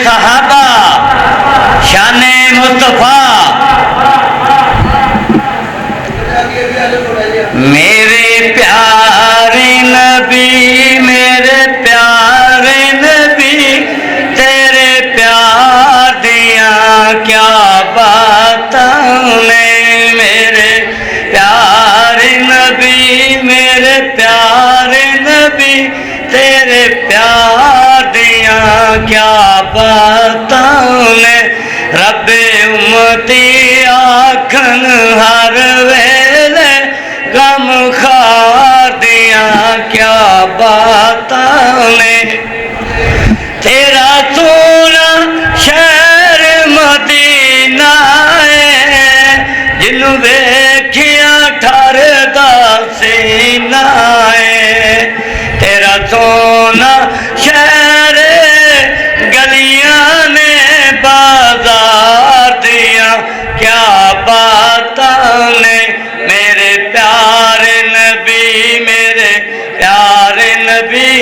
सहाबा शाने मुस्तफा। मेरे प्यारे नबी, मेरे प्यारे नबी, तेरे प्यार दिया क्या बातें ने। मेरे प्यारे नबी, मेरे प्यारे नबी, तेरे प्यार दिया क्या बातें ने। रब्बे उम्मती आखन हर वेले गम खार दिया क्या बातें ने। तेरा सोना शहर मदीना है, जिन्नू वेखिया ठरदा सीना है। तेरा सोना शहर गलियां ने बाजार दिया क्या बातें ने। मेरे प्यारे नबी, मेरे प्यारे नबी,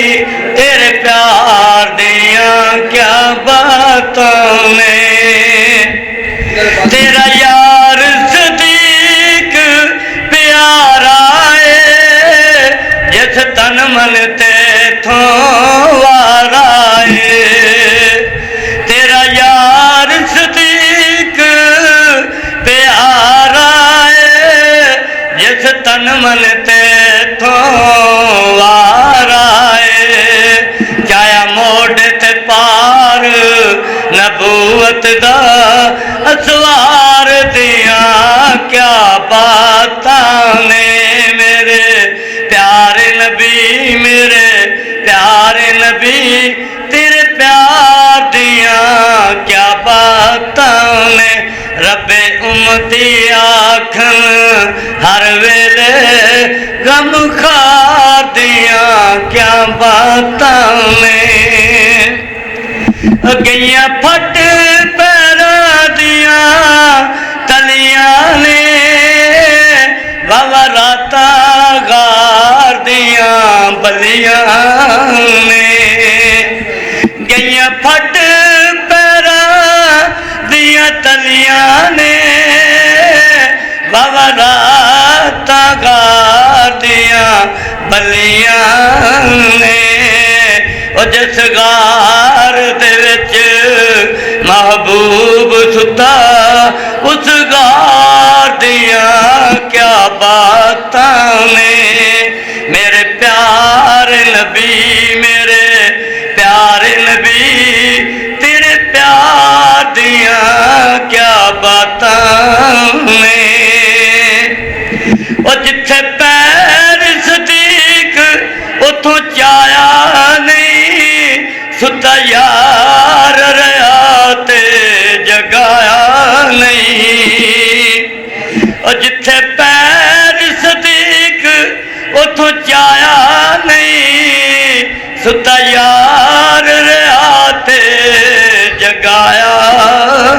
तेरे प्यार दिया क्या बातों ने। तेरा यार सदीक प्यारा है, जिस तन मन ते थो वारा है। तेरा यार सदीक प्यारा है, जिस तन मन ते थो वारा है। चाया मोड़ ते पार नबूवत दा असवार दिया क्या बातां ने। मेरे प्यारे नबी, मेरे प्यारे नबी, तेरे प्यार दिया क्या बातां ने। रब्बे उम्मती आखन हर वेले गम खार दिया क्या बातां ने। गैया फट पैरा दिया तलियां ने, बाबा राता गार दिया बलियां ने। गैया फट पैरा दिया तलियां ने, बाबा राता गार दिया बलियां ने। जिस गार दे विच महबूब सुता, उस गार दिया क्या बातां ने। मेरे प्यारे नबी, मेरे प्यारे नबी, तेरे प्यार दिया क्या बातां ने। और जिथे पैर सदीक उथों चाया नहीं, सुता यार रहा ते जगाया नहीं। और जिथे पैर सदीक उथों चाया नहीं, सुता यार रहा ते जगाया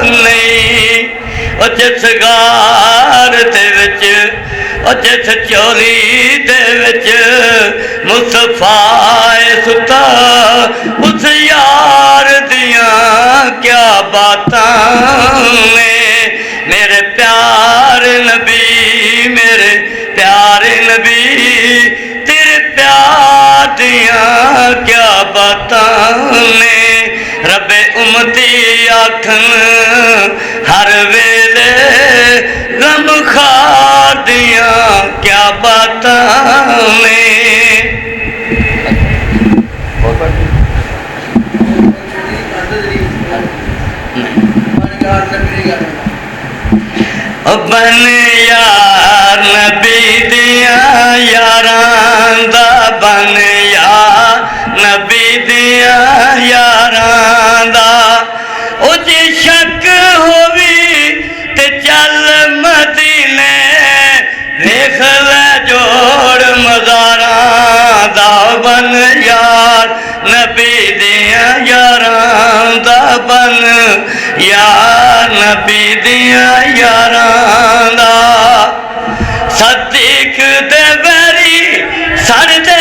नहीं। और जिस गार दे विच, और जिस चोली दे विच मुस्तफा सुता, उस यार दिया क्या बातां ने। मेरे प्यारे नबी, मेरे प्यारे नबी, तेरे प्यार दिया क्या बातां ने। रब्बे उम्मती आखन हर वेले गम खार दिया क्या बातां ने। बन यार नबी दिया यारां दा, बन यार नबी दिया यारां दा। ओ जे शक होवी ते चल मदीने, देख ले जोड़ मज़ारां दा। बन यार नबी दिया यारां दा, बन यार नबी दिया यारां दा। सदीक दे बैरी सड़ दे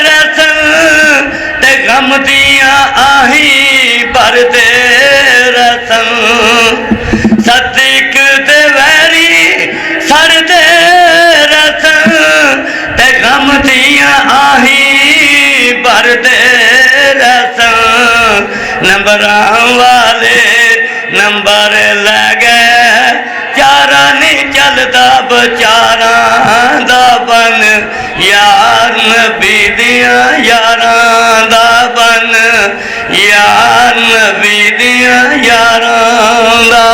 रसन ते गम दिया आही भरते रसन सदीक ते वैरी सड़ते रसन ते गम दियां आही भरते रसन नंबरां वाले नंबर लै गए चारा नहीं चलता बचारा दा बन यार नबी दियां यारां दा बन यार नबी दियां यारां दा